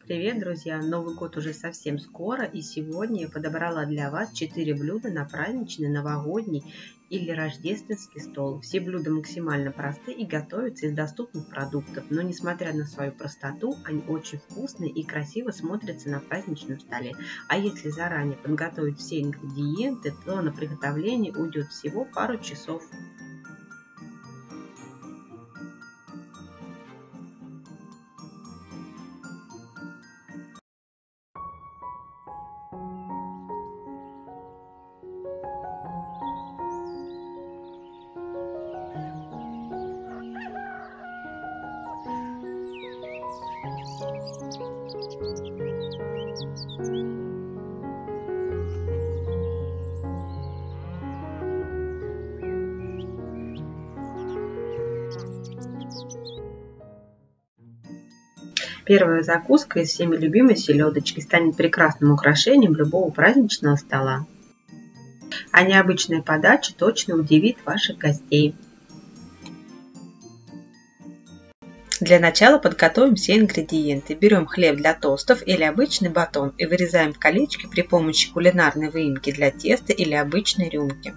Привет, друзья! Новый год уже совсем скоро, и сегодня я подобрала для вас 4 блюда на праздничный, новогодний или рождественский стол. Все блюда максимально просты и готовятся из доступных продуктов, но несмотря на свою простоту, они очень вкусные и красиво смотрятся на праздничном столе. А если заранее подготовить все ингредиенты, то на приготовление уйдет всего пару часов. Первая закуска из всеми любимой селедочки станет прекрасным украшением любого праздничного стола. А необычная подача точно удивит ваших гостей. Для начала подготовим все ингредиенты. Берем хлеб для тостов или обычный батон и вырезаем в колечки при помощи кулинарной выемки для теста или обычной рюмки.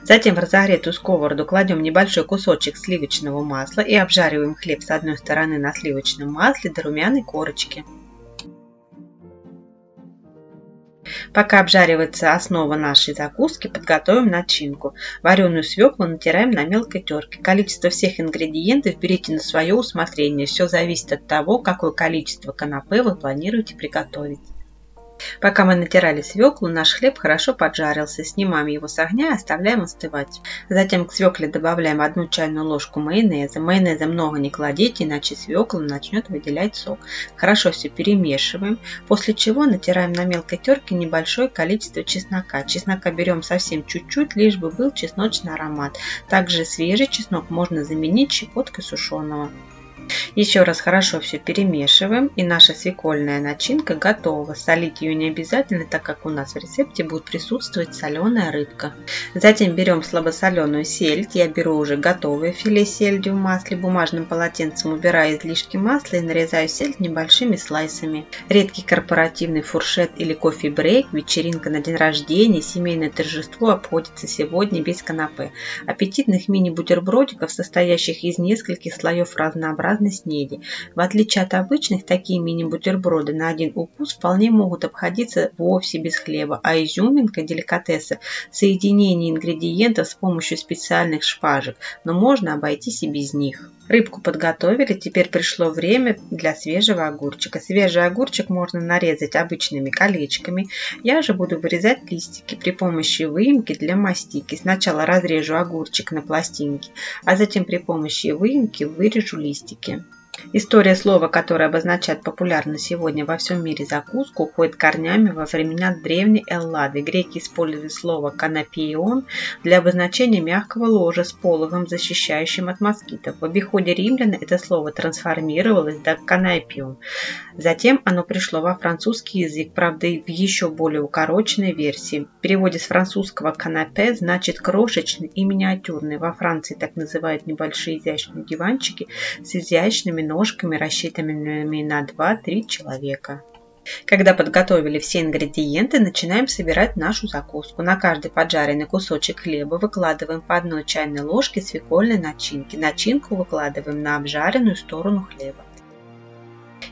Затем в разогретую сковороду кладем небольшой кусочек сливочного масла и обжариваем хлеб с одной стороны на сливочном масле до румяной корочки. Пока обжаривается основа нашей закуски, подготовим начинку. Вареную свеклу натираем на мелкой терке. Количество всех ингредиентов берите на свое усмотрение. Все зависит от того, какое количество канапе вы планируете приготовить. Пока мы натирали свеклу, наш хлеб хорошо поджарился. Снимаем его с огня и оставляем остывать. Затем к свекле добавляем 1 чайную ложку майонеза. Майонеза много не кладите, иначе свекла начнет выделять сок. Хорошо все перемешиваем, после чего натираем на мелкой терке небольшое количество чеснока. Чеснока берем совсем чуть-чуть, лишь бы был чесночный аромат. Также свежий чеснок можно заменить щепоткой сушеного. Еще раз хорошо все перемешиваем, и наша свекольная начинка готова. Солить ее не обязательно, так как у нас в рецепте будет присутствовать соленая рыбка. Затем берем слабосоленую сельдь. Я беру уже готовое филе сельди в масле. Бумажным полотенцем убираю излишки масла и нарезаю сельдь небольшими слайсами. Редкий корпоративный фуршет или кофе-брейк, вечеринка на день рождения, семейное торжество обходится сегодня без канапе. Аппетитных мини-бутербродиков, состоящих из нескольких слоев разнообразных снеди. В отличие от обычных, такие мини-бутерброды на один укус вполне могут обходиться вовсе без хлеба, а изюминка деликатеса – соединение ингредиентов с помощью специальных шпажек, но можно обойтись и без них. Рыбку подготовили, теперь пришло время для свежего огурчика. Свежий огурчик можно нарезать обычными колечками, я же буду вырезать листики при помощи выемки для мастики. Сначала разрежу огурчик на пластинки, а затем при помощи выемки вырежу листики. История слова, которое обозначает популярную сегодня во всем мире закуску, уходит корнями во времена древней Эллады. Греки использовали слово «канапион» для обозначения мягкого ложа с пологом, защищающим от москитов. В обиходе римлян это слово трансформировалось до «канапион». Затем оно пришло во французский язык, правда и в еще более укороченной версии. В переводе с французского «канапе» значит «крошечный» и «миниатюрный». Во Франции так называют небольшие изящные диванчики с изящными ножками, рассчитанными на 2-3 человека. Когда подготовили все ингредиенты, начинаем собирать нашу закуску. На каждый поджаренный кусочек хлеба выкладываем по 1 чайной ложке свекольной начинки. Начинку выкладываем на обжаренную сторону хлеба.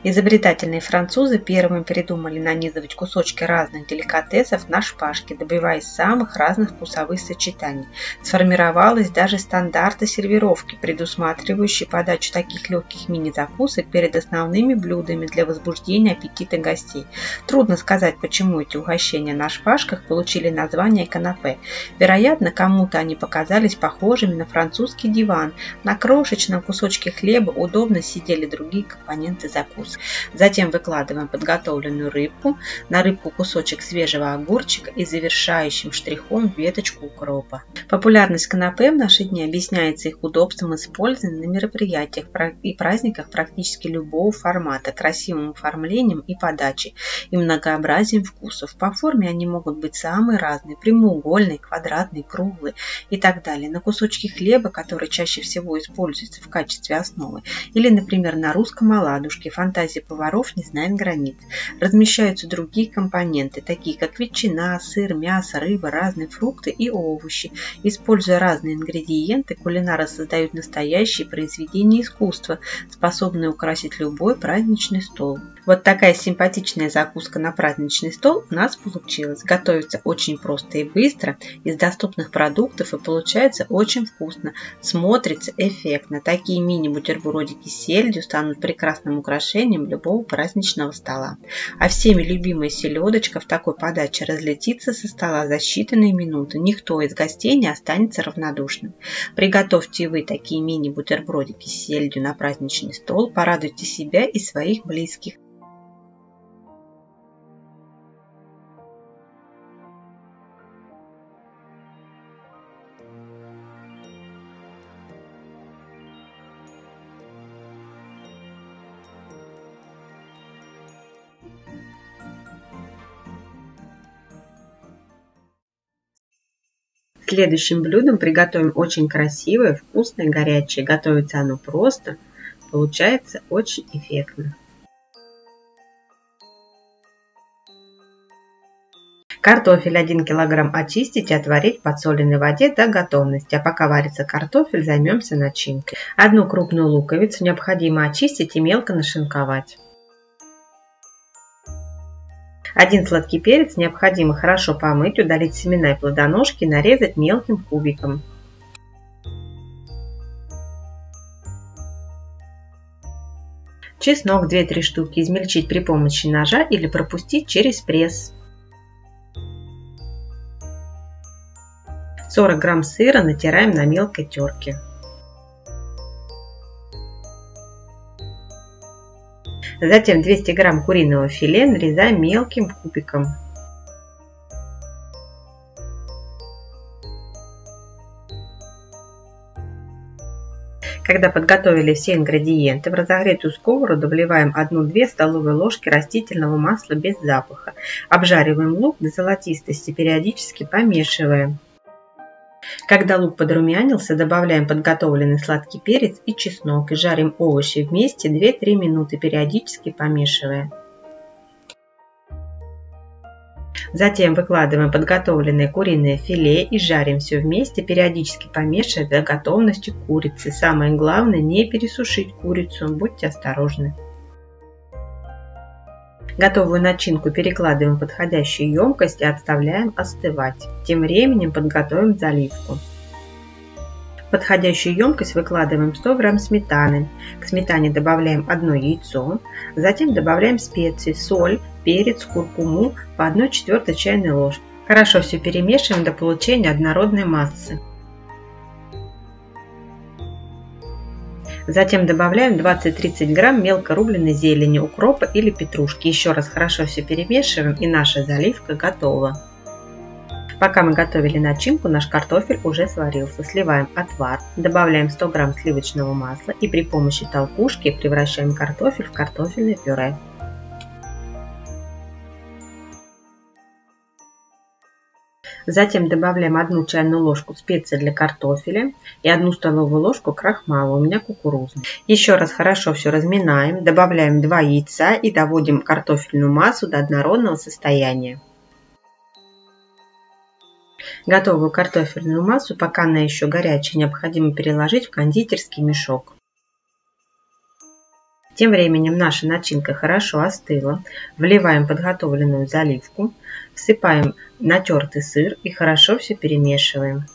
Изобретательные французы первыми придумали нанизывать кусочки разных деликатесов на шпажки, добиваясь самых разных вкусовых сочетаний. Сформировалась даже стандарты сервировки, предусматривающие подачу таких легких мини-закусок перед основными блюдами для возбуждения аппетита гостей. Трудно сказать, почему эти угощения на шпажках получили название канапе. Вероятно, кому-то они показались похожими на французский диван. На крошечном кусочке хлеба удобно сидели другие компоненты закуски. Затем выкладываем подготовленную рыбку, на рыбку кусочек свежего огурчика и завершающим штрихом веточку укропа. Популярность канапе в наши дни объясняется их удобством использования на мероприятиях и праздниках практически любого формата, красивым оформлением и подачей, и многообразием вкусов. По форме они могут быть самые разные – прямоугольные, квадратные, круглые и так далее. На кусочки хлеба, которые чаще всего используются в качестве основы, или, например, на русском оладушке, фантазии фантазия поваров не знает границ. Размещаются другие компоненты, такие как ветчина, сыр, мясо, рыба, разные фрукты и овощи. Используя разные ингредиенты, кулинары создают настоящие произведения искусства, способные украсить любой праздничный стол. Вот такая симпатичная закуска на праздничный стол у нас получилась. Готовится очень просто и быстро, из доступных продуктов, и получается очень вкусно. Смотрится эффектно. Такие мини-бутербродики с сельдью станут прекрасным украшением любого праздничного стола. А всеми любимая селедочка в такой подаче разлетится со стола за считанные минуты. Никто из гостей не останется равнодушным. Приготовьте и вы такие мини-бутербродики с сельдью на праздничный стол. Порадуйте себя и своих близких. Следующим блюдом приготовим очень красивое, вкусное, горячее. Готовится оно просто, получается очень эффектно. Картофель 1 кг очистить и отварить в подсоленной воде до готовности. А пока варится картофель, займемся начинкой. 1 крупную луковицу необходимо очистить и мелко нашинковать. 1 сладкий перец необходимо хорошо помыть, удалить семена и плодоножки и нарезать мелким кубиком. Чеснок 2-3 штуки измельчить при помощи ножа или пропустить через пресс. 40 грамм сыра натираем на мелкой терке. Затем 200 грамм куриного филе нарезаем мелким кубиком. Когда подготовили все ингредиенты, в разогретую сковороду вливаем 1-2 столовые ложки растительного масла без запаха. Обжариваем лук до золотистости, периодически помешиваем. Когда лук подрумянился, добавляем подготовленный сладкий перец и чеснок и жарим овощи вместе 2-3 минуты, периодически помешивая. Затем выкладываем подготовленное куриное филе и жарим все вместе, периодически помешивая до готовности курицы. Самое главное, не пересушить курицу, будьте осторожны. Готовую начинку перекладываем в подходящую емкость и отставляем остывать. Тем временем подготовим заливку. В подходящую емкость выкладываем 100 грамм сметаны. К сметане добавляем 1 яйцо. Затем добавляем специи, соль, перец, куркуму по 1/4 чайной ложки. Хорошо все перемешиваем до получения однородной массы. Затем добавляем 20-30 грамм мелко рубленой зелени, укропа или петрушки. Еще раз хорошо все перемешиваем, и наша заливка готова. Пока мы готовили начинку, наш картофель уже сварился. Сливаем отвар, добавляем 100 грамм сливочного масла и при помощи толкушки превращаем картофель в картофельное пюре. Затем добавляем 1 чайную ложку специй для картофеля и 1 столовую ложку крахмала, у меня кукурузный. Еще раз хорошо все разминаем, добавляем 2 яйца и доводим картофельную массу до однородного состояния. Готовую картофельную массу, пока она еще горячая, необходимо переложить в кондитерский мешок. Тем временем наша начинка хорошо остыла. Вливаем подготовленную заливку, всыпаем натертый сыр и хорошо все перемешиваем.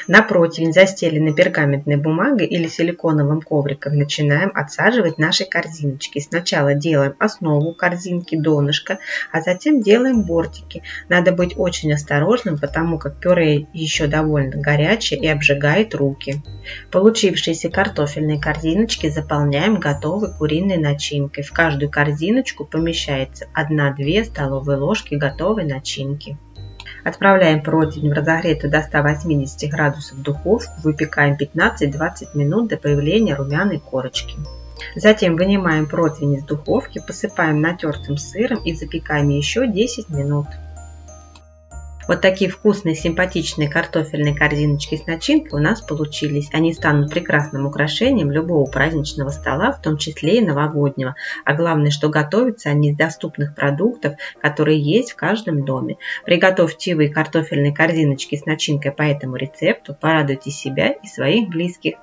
На противень, застеленный пергаментной бумагой или силиконовым ковриком, начинаем отсаживать наши корзиночки. Сначала делаем основу корзинки, донышко, а затем делаем бортики. Надо быть очень осторожным, потому как пюре еще довольно горячее и обжигает руки. Получившиеся картофельные корзиночки заполняем готовой куриной начинкой. В каждую корзиночку помещается 1-2 столовые ложки готовой начинки. Отправляем противень в разогретую до 180 градусов духовку, выпекаем 15-20 минут до появления румяной корочки. Затем вынимаем противень из духовки, посыпаем натертым сыром и запекаем еще 10 минут. Вот такие вкусные, симпатичные картофельные корзиночки с начинкой у нас получились. Они станут прекрасным украшением любого праздничного стола, в том числе и новогоднего. А главное, что готовятся они из доступных продуктов, которые есть в каждом доме. Приготовьте вы картофельные корзиночки с начинкой по этому рецепту, порадуйте себя и своих близких.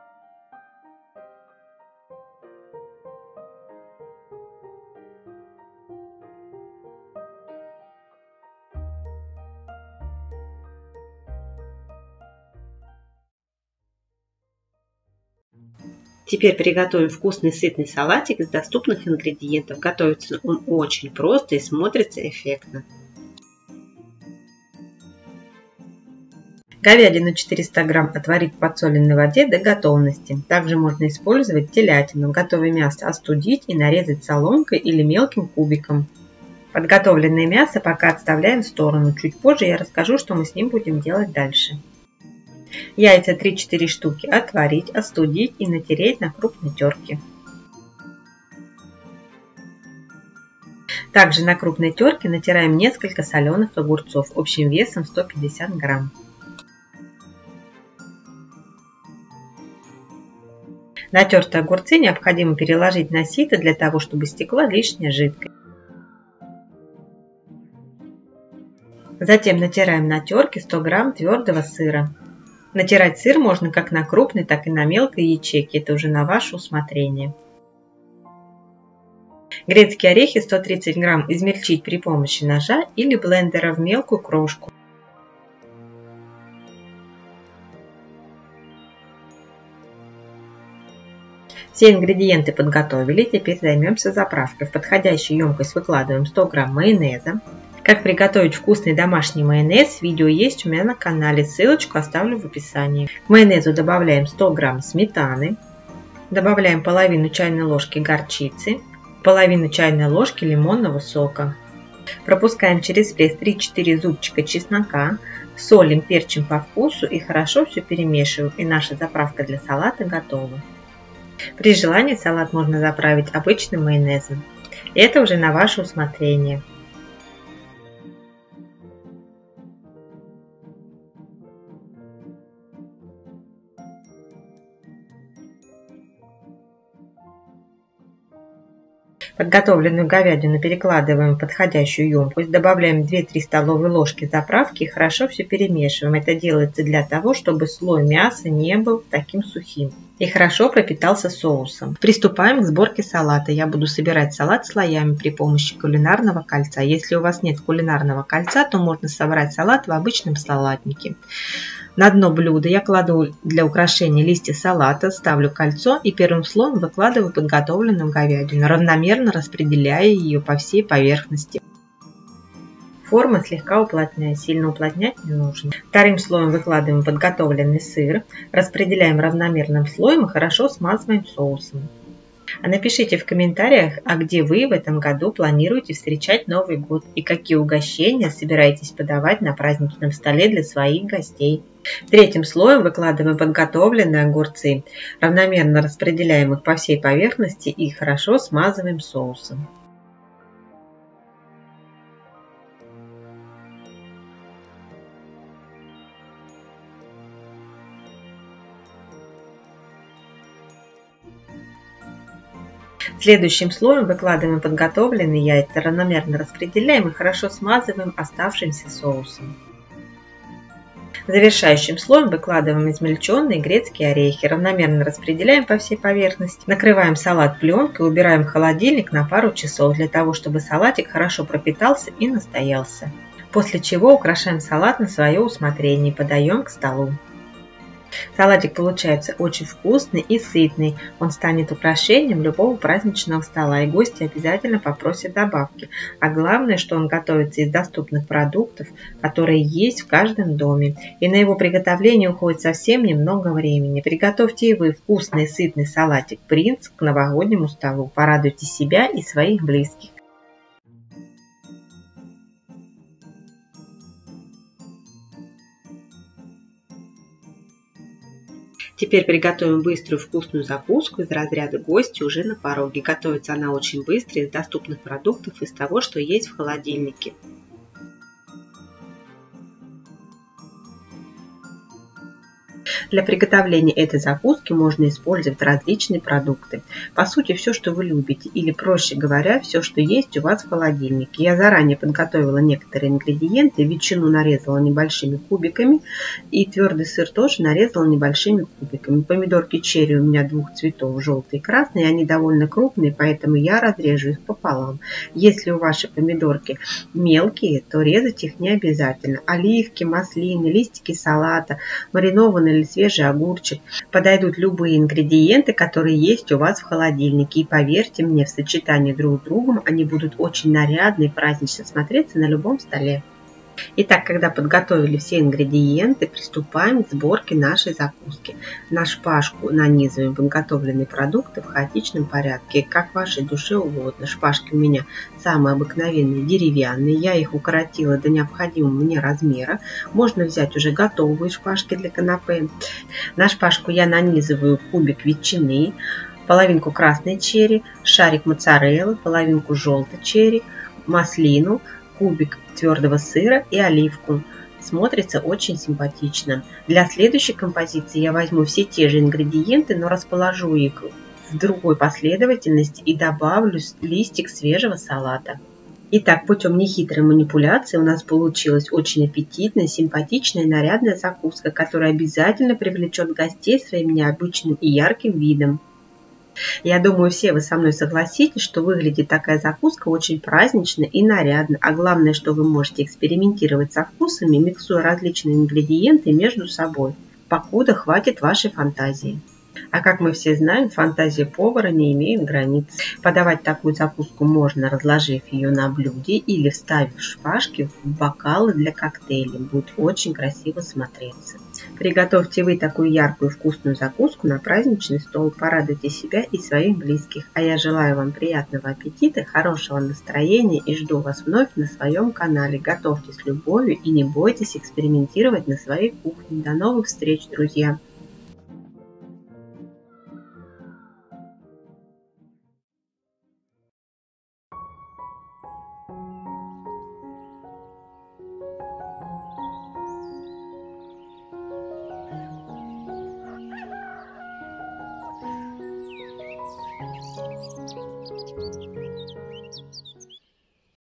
Теперь приготовим вкусный сытный салатик из доступных ингредиентов. Готовится он очень просто и смотрится эффектно. Говядину 400 грамм отварить в подсоленной воде до готовности. Также можно использовать телятину. Готовое мясо остудить и нарезать соломкой или мелким кубиком. Подготовленное мясо пока отставляем в сторону. Чуть позже я расскажу, что мы с ним будем делать дальше. Яйца 3-4 штуки отварить, остудить и натереть на крупной терке. Также на крупной терке натираем несколько соленых огурцов общим весом 150 грамм. Натертые огурцы необходимо переложить на сито для того, чтобы стекла лишняя жидкость. Затем натираем на терке 100 грамм твердого сыра. Натирать сыр можно как на крупной, так и на мелкой ячейке, это уже на ваше усмотрение. Грецкие орехи 130 грамм измельчить при помощи ножа или блендера в мелкую крошку. Все ингредиенты подготовили, теперь займемся заправкой. В подходящую емкость выкладываем 100 грамм майонеза. Как приготовить вкусный домашний майонез, видео есть у меня на канале, ссылочку оставлю в описании. К майонезу добавляем 100 грамм сметаны, добавляем половину чайной ложки горчицы, половину чайной ложки лимонного сока. Пропускаем через пресс 3-4 зубчика чеснока, солим, перчим по вкусу и хорошо все перемешиваем, и наша заправка для салата готова. При желании салат можно заправить обычным майонезом. Это уже на ваше усмотрение. Подготовленную говядину перекладываем в подходящую емкость, добавляем 2-3 столовые ложки заправки и хорошо все перемешиваем. Это делается для того, чтобы слой мяса не был таким сухим и хорошо пропитался соусом. Приступаем к сборке салата. Я буду собирать салат слоями при помощи кулинарного кольца. Если у вас нет кулинарного кольца, то можно собрать салат в обычном салатнике. На дно блюда я кладу для украшения листья салата, ставлю кольцо и первым слоем выкладываю подготовленную говядину, равномерно распределяя ее по всей поверхности. Форма слегка уплотняя, сильно уплотнять не нужно. Вторым слоем выкладываем подготовленный сыр, распределяем равномерным слоем и хорошо смазываем соусом. А напишите в комментариях, где вы в этом году планируете встречать Новый год и какие угощения собираетесь подавать на праздничном столе для своих гостей. Третьим слоем выкладываем подготовленные огурцы, равномерно распределяем их по всей поверхности и хорошо смазываем соусом. Следующим слоем выкладываем подготовленные яйца, равномерно распределяем и хорошо смазываем оставшимся соусом. Завершающим слоем выкладываем измельченные грецкие орехи, равномерно распределяем по всей поверхности. Накрываем салат пленкой, убираем в холодильник на пару часов, для того, чтобы салатик хорошо пропитался и настоялся. После чего украшаем салат на свое усмотрение и подаем к столу. Салатик получается очень вкусный и сытный. Он станет украшением любого праздничного стола, и гости обязательно попросят добавки. А главное, что он готовится из доступных продуктов, которые есть в каждом доме. И на его приготовление уходит совсем немного времени. Приготовьте и вы вкусный и сытный салатик «Принц» к новогоднему столу. Порадуйте себя и своих близких. Теперь приготовим быструю вкусную закуску из разряда «Гости уже на пороге». Готовится она очень быстро из доступных продуктов, из того, что есть в холодильнике. Для приготовления этой закуски можно использовать различные продукты. По сути, все, что вы любите, или, проще говоря, все, что есть у вас в холодильнике. Я заранее подготовила некоторые ингредиенты. Ветчину нарезала небольшими кубиками и твердый сыр тоже нарезала небольшими кубиками. Помидорки черри у меня двух цветов, желтый и красный. Они довольно крупные, поэтому я разрежу их пополам. Если у ваши помидорки мелкие, то резать их не обязательно. Оливки, маслины, листики салата, маринованный или свежий огурчик. Подойдут любые ингредиенты, которые есть у вас в холодильнике. И поверьте мне, в сочетании друг с другом они будут очень нарядно и празднично смотреться на любом столе. Итак, когда подготовили все ингредиенты, приступаем к сборке нашей закуски. На шпажку нанизываем подготовленные продукты в хаотичном порядке, как вашей душе угодно. Шпажки у меня самые обыкновенные, деревянные. Я их укоротила до необходимого мне размера. Можно взять уже готовые шпажки для канапе. На шпажку я нанизываю кубик ветчины, половинку красной черри, шарик моцареллы, половинку желтой черри, маслину, кубик твердого сыра и оливку. Смотрится очень симпатично. Для следующей композиции я возьму все те же ингредиенты, но расположу их в другой последовательности и добавлю листик свежего салата. Итак, путем нехитрой манипуляции у нас получилась очень аппетитная, симпатичная и нарядная закуска, которая обязательно привлечет гостей своим необычным и ярким видом. Я думаю, все вы со мной согласитесь, что выглядит такая закуска очень празднично и нарядно. А главное, что вы можете экспериментировать со вкусами, миксуя различные ингредиенты между собой, покуда хватит вашей фантазии. А как мы все знаем, фантазия повара не имеет границ. Подавать такую закуску можно, разложив ее на блюде или вставив шпажки в бокалы для коктейлей. Будет очень красиво смотреться. Приготовьте вы такую яркую и вкусную закуску на праздничный стол. Порадуйте себя и своих близких. А я желаю вам приятного аппетита, хорошего настроения и жду вас вновь на своем канале. Готовьте с любовью и не бойтесь экспериментировать на своей кухне. До новых встреч, друзья!